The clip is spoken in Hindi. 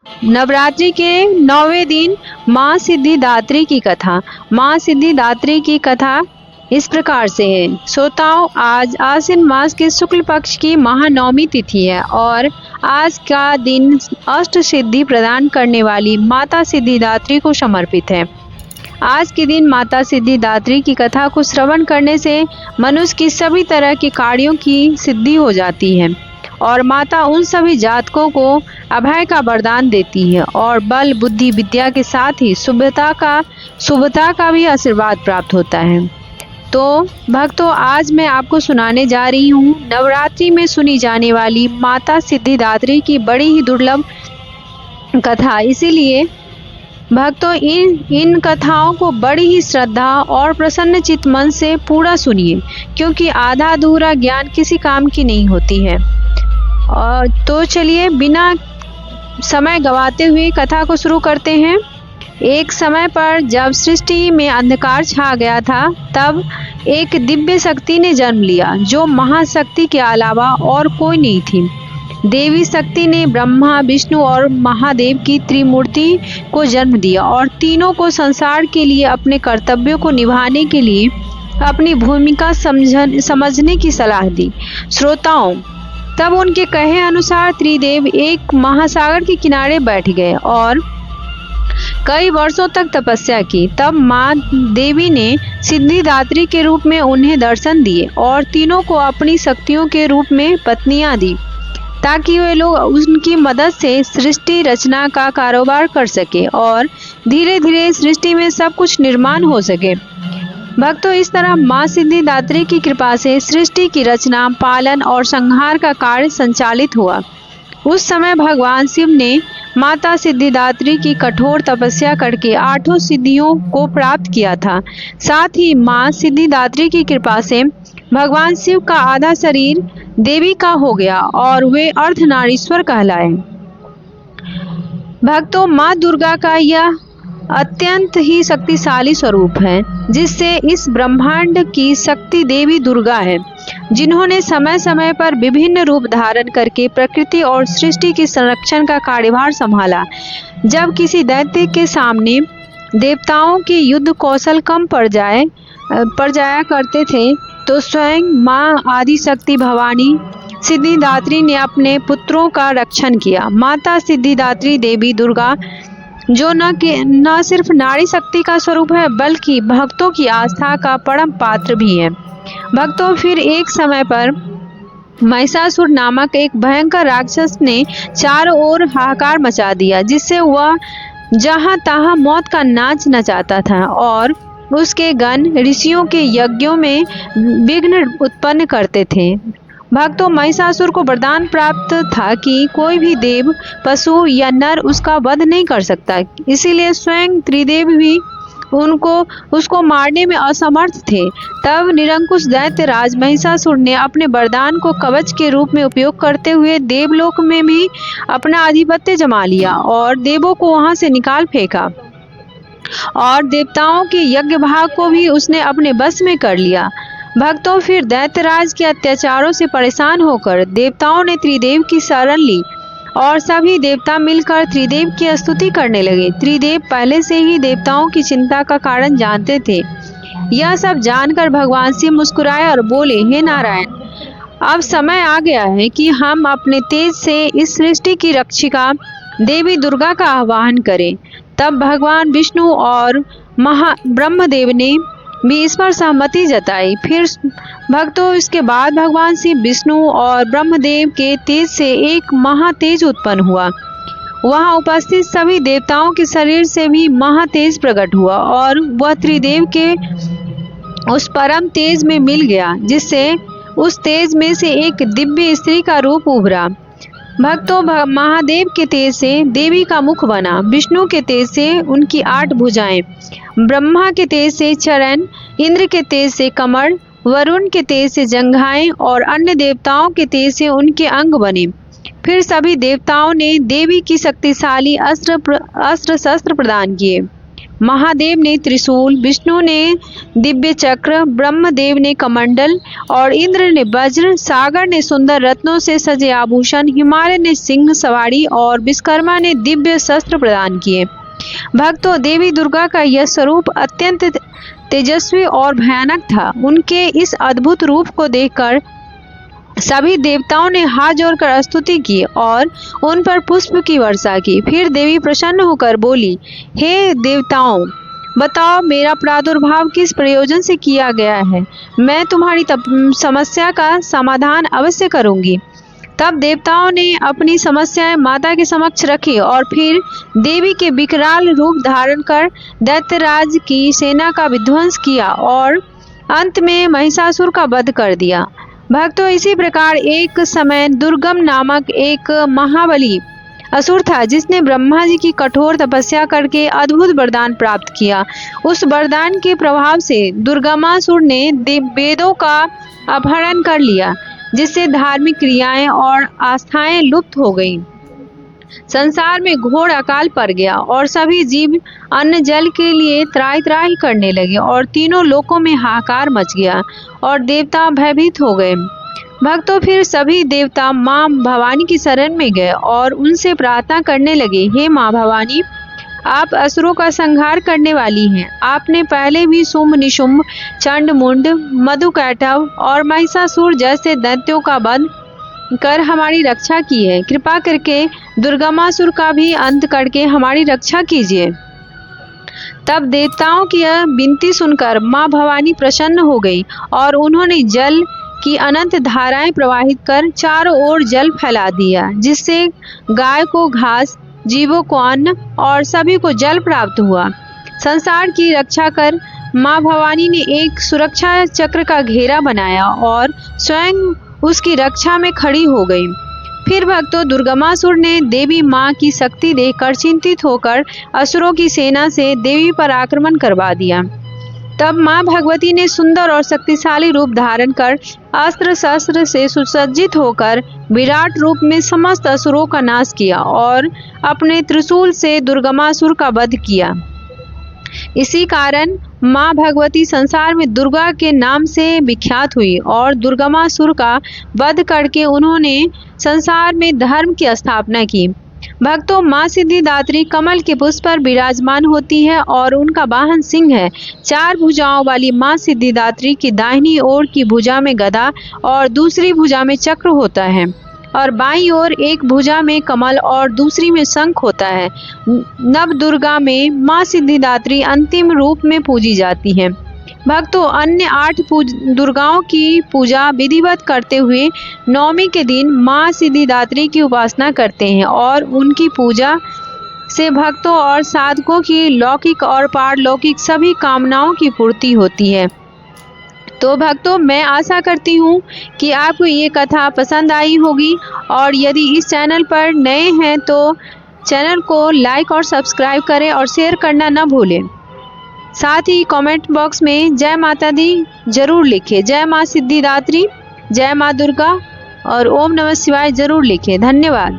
नवरात्रि के 9वें दिन माँ सिद्धिदात्री की कथा। माँ सिद्धिदात्री की कथा इस प्रकार से है। श्रोताओं, आज आश्विन मास के शुक्ल पक्ष की महानवमी तिथि है और आज का दिन अष्ट सिद्धि प्रदान करने वाली माता सिद्धिदात्री को समर्पित है। आज के दिन माता सिद्धिदात्री की कथा को श्रवण करने से मनुष्य की सभी तरह के कार्यों की सिद्धि हो जाती है और माता उन सभी जातकों को अभय का वरदान देती है और बल, बुद्धि, विद्या के साथ ही शुभता का भी आशीर्वाद प्राप्त होता है। तो भक्तों, आज मैं आपको सुनाने जा रही हूँ नवरात्रि में सुनी जाने वाली माता सिद्धिदात्री की बड़ी ही दुर्लभ कथा। इसीलिए भक्तों, इन कथाओं को बड़ी ही श्रद्धा और प्रसन्न चित्त मन से पूरा सुनिए, क्योंकि आधा अधूरा ज्ञान किसी काम की नहीं होती है। और तो चलिए बिना समय गवाते हुए कथा को शुरू करते हैं। एक समय पर जब सृष्टि में अंधकार छा गया था, तब एक दिव्य शक्ति ने जन्म लिया जो महाशक्ति के अलावा और कोई नहीं थी। देवी शक्ति ने ब्रह्मा, विष्णु और महादेव की त्रिमूर्ति को जन्म दिया और तीनों को संसार के लिए अपने कर्तव्यों को निभाने के लिए अपनी भूमिका समझने की सलाह दी। श्रोताओं, तब उनके कहे अनुसार त्रिदेव एक महासागर के किनारे बैठ गए और कई वर्षों तक तपस्या की। तब माँ देवी ने सिद्धिदात्री के रूप में उन्हें दर्शन दिए और तीनों को अपनी शक्तियों के रूप में पत्नियां दी, ताकि वे लोग उनकी मदद से सृष्टि रचना का कारोबार कर सके और धीरे धीरे सृष्टि में सब कुछ निर्माण हो सके। भक्तों, इस तरह माँ सिद्धिदात्री की कृपा से सृष्टि की रचना, पालन और संहार का कार्य संचालित हुआ। उस समय भगवान शिव ने माता सिद्धिदात्री की कठोर तपस्या करके 8 सिद्धियों को प्राप्त किया था। साथ ही माँ सिद्धिदात्री की कृपा से भगवान शिव का आधा शरीर देवी का हो गया और वे अर्धनारीश्वर कहलाए। भक्तों, माँ दुर्गा का यह अत्यंत ही शक्तिशाली स्वरूप है, जिससे इस ब्रह्मांड की शक्ति देवी दुर्गा है, जिन्होंने समय समय पर विभिन्न रूप धारण करके प्रकृति और सृष्टि के संरक्षण का कार्यभार संभाला। जब किसी दैत्य के सामने देवताओं के युद्ध कौशल कम पड़ जाया करते थे, तो स्वयं माँ आदिशक्ति भवानी सिद्धिदात्री ने अपने पुत्रों का रक्षण किया। माता सिद्धिदात्री देवी दुर्गा जो न सिर्फ नारी शक्ति का स्वरूप है, बल्कि भक्तों की आस्था का परम पात्र भी है। भक्तों, फिर एक समय पर महिषासुर नामक एक भयंकर राक्षस ने चारों ओर हाहाकार मचा दिया, जिससे वह जहां तहां मौत का नाच नचाता था और उसके गण ऋषियों के यज्ञों में विघ्न उत्पन्न करते थे। भक्तों, महिषासुर को वरदान प्राप्त था कि कोई भी देव, पशु या नर उसका वध नहीं कर सकता। इसीलिए स्वयं त्रिदेव भी उसको मारने में असमर्थ थे। तब निरंकुश दैत्यराज महिषासुर ने अपने वरदान को कवच के रूप में उपयोग करते हुए देवलोक में भी अपना आधिपत्य जमा लिया और देवों को वहां से निकाल फेंका और देवताओं के यज्ञ भाग को भी उसने अपने बस में कर लिया। भक्तों, फिर दैत्यराज के अत्याचारों से परेशान होकर देवताओं ने त्रिदेव की शरण ली और सभी देवता मिलकर त्रिदेव की स्तुति करने लगे। त्रिदेव पहले से ही देवताओं की चिंता का कारण जानते थे। यह सब जानकर भगवान शिव मुस्कुराए और बोले, हे नारायण, अब समय आ गया है कि हम अपने तेज से इस सृष्टि की रक्षिका देवी दुर्गा का आह्वान करें। तब भगवान विष्णु और ब्रह्मदेव ने भी इस पर सहमति जताई। फिर भक्तों, इसके बाद भगवान शिव, विष्णु और ब्रह्मदेव के तेज से एक महातेज उत्पन्न हुआ। वहां उपस्थित सभी देवताओं के शरीर से भी महातेज प्रकट हुआ और वह त्रिदेव के उस परम तेज में मिल गया, जिससे उस तेज में से एक दिव्य स्त्री का रूप उभरा। भक्तों, महादेव के तेज से देवी का मुख बना, विष्णु के तेज से उनकी 8 भुजाएं, ब्रह्मा के तेज से चरण, इंद्र के तेज से कमर, वरुण के तेज से जंघाएं और अन्य देवताओं के तेज से उनके अंग बने। फिर सभी देवताओं ने देवी की शक्तिशाली अस्त्र शस्त्र प्रदान किए। महादेव ने त्रिशूल, विष्णु ने दिव्य चक्र, ब्रह्मदेव ने कमंडल और इंद्र ने वज्र, सागर ने सुंदर रत्नों से सजे आभूषण, हिमालय ने सिंह सवारी और विश्वकर्मा ने दिव्य शस्त्र प्रदान किए। भक्तों, देवी दुर्गा का यह स्वरूप अत्यंत तेजस्वी और भयानक था। उनके इस अद्भुत रूप को देखकर सभी देवताओं ने हाथ जोड़कर स्तुति की और उन पर पुष्प की वर्षा की। फिर देवी प्रसन्न होकर बोली, हे देवताओं, बताओ मेरा प्रादुर्भाव किस प्रयोजन से किया गया है। मैं तुम्हारी समस्या का समाधान अवश्य करूंगी। तब देवताओं ने अपनी समस्याएं माता के समक्ष रखी और फिर देवी के विकराल रूप धारण कर दैत्यराज की सेना का विध्वंस किया और अंत में महिषासुर का वध कर दिया। भक्तों, इसी प्रकार एक समय दुर्गम नामक एक महाबली असुर था जिसने ब्रह्मा जी की कठोर तपस्या करके अद्भुत वरदान प्राप्त किया। उस वरदान के प्रभाव से दुर्गमासुर ने वेदों का अपहरण कर लिया, जिससे धार्मिक क्रियाएं और आस्थाएं लुप्त हो गईं। संसार में घोर अकाल पड़ गया और सभी जीव अन्न जल के लिए त्राहि त्राहि करने लगे और तीनों लोकों में हाहाकार मच गया और देवता भयभीत हो गए। भक्तों, फिर सभी देवता मां भवानी की शरण में गए और उनसे प्रार्थना करने लगे, हे मां भवानी, आप असुरों का संहार करने वाली हैं। आपने पहले भी शुंभ निशुंभ, चंड मुंड, मधुकैटभ और महिषासुर जैसे दैत्यों का वध कर हमारी रक्षा की है। कृपा करके दुर्गमासुर का भी अंत करके हमारी रक्षा कीजिए। तब देवताओं की यह विनती सुनकर मां भवानी प्रसन्न हो गई और उन्होंने जल की अनंत धाराएं प्रवाहित कर चारों ओर जल फैला दिया, जिससे गाय को घास, जीवों को अन्न और सभी को जल प्राप्त हुआ। संसार की रक्षा कर मां भवानी ने एक सुरक्षा चक्र का घेरा बनाया और स्वयं उसकी रक्षा में खड़ी हो गई। फिर भक्तों, दुर्गमासुर ने देवी मां की शक्ति देखकर चिंतित होकर असुरों की सेना से देवी पर आक्रमण करवा दिया। तब मां भगवती ने सुंदर और शक्तिशाली रूप धारण कर अस्त्र शस्त्र से सुसज्जित होकर विराट रूप में समस्त असुरों का नाश किया और अपने त्रिशूल से दुर्गमासुर का वध किया। इसी कारण मां भगवती संसार में दुर्गा के नाम से विख्यात हुई और दुर्गमासुर का वध करके उन्होंने संसार में धर्म की स्थापना की। भक्तों, मां सिद्धिदात्री कमल के पुष्प पर विराजमान होती है और उनका वाहन सिंह है। 4 भुजाओं वाली मां सिद्धिदात्री की दाहिनी ओर की भुजा में गदा और दूसरी भुजा में चक्र होता है और बाईं ओर एक भुजा में कमल और दूसरी में शंख होता है। नव दुर्गा में मां सिद्धिदात्री अंतिम रूप में पूजी जाती है। भक्तों, अन्य 8 दुर्गाओं की पूजा विधिवत करते हुए नवमी के दिन मां सिद्धिदात्री की उपासना करते हैं और उनकी पूजा से भक्तों और साधकों की लौकिक और पारलौकिक सभी कामनाओं की पूर्ति होती है। तो भक्तों, मैं आशा करती हूँ कि आपको ये कथा पसंद आई होगी और यदि इस चैनल पर नए हैं तो चैनल को लाइक और सब्सक्राइब करें और शेयर करना न भूलें। साथ ही कमेंट बॉक्स में जय माता दी जरूर लिखें। जय मां सिद्धिदात्री, जय मां दुर्गा और ओम नमः शिवाय जरूर लिखें। धन्यवाद।